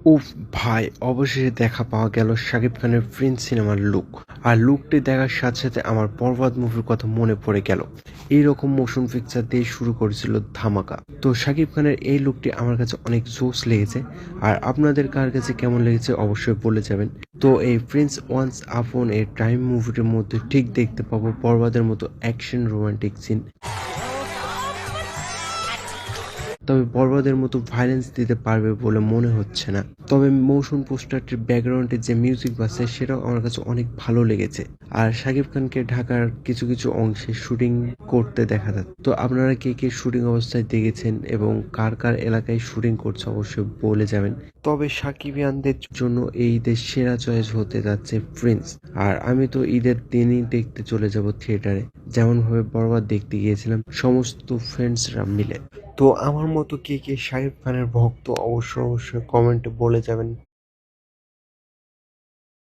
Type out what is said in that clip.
উফ ভাই! অবশেষে দেখা পাওয়া গেল শাকিব খানের 'প্রিন্স' সিনেমার লুক। আর লুকটি দেখার সাথে, সাথে আমার 'বরবাদ' মুভির কথা মনে পড়ে গেল। এইরকম মোশন পিকচার দিয়ে শুরু করেছিল 'ধামাকা'। তো শাকিব খানের এই লুকটি আমার কাছে অনেক জোশ লেগেছে। আর আপনাদের কার কাছে কেমন লেগেছে অবশ্যই বলে যাবেন। তো এই 'প্রিন্স ওয়ান্স আপন এ টাইম' মুভিটির মধ্যে ঠিক দেখতে পাবো 'বরবাদের' মতো অ্যাকশন রোমান্টিক সিন। তবে বরবাদের মতো ভায়োলেন্স দিতে পারবে বলে মনে হচ্ছে না। তবে মোশন পোস্টারটির ব্যাকগ্রাউন্ডে যে মিউজিক বাজছে সেটাও আমার কাছে অনেক ভালো লেগেছে। আর শাকিব খানকে ঢাকার কিছু, কিছু অংশে শুটিং করতে দেখা যাচ্ছে। তো আপনারা কে, কে শুটিং অবস্থায় দেখেছেন এবং কার, কার এলাকায় শুটিং করছে অবশ্যই বলে যাবেন। তবে সাকিবিয়ানদের জন্য এই ঈদের সেরা চয়েস হতে যাচ্ছে 'প্রিন্স'। আর আমি তো ঈদের দিনই দেখতে চলে যাব থিয়েটারে। যেমনভাবে 'বরবাদ' দেখতে গিয়েছিলাম সমস্ত ফ্রেন্ডসরা মিলে। তো আমার মতো কে, কে শাকিব খানের ভক্ত অবশ্যই, অবশ্যই কমেন্টে বলে যাবেন।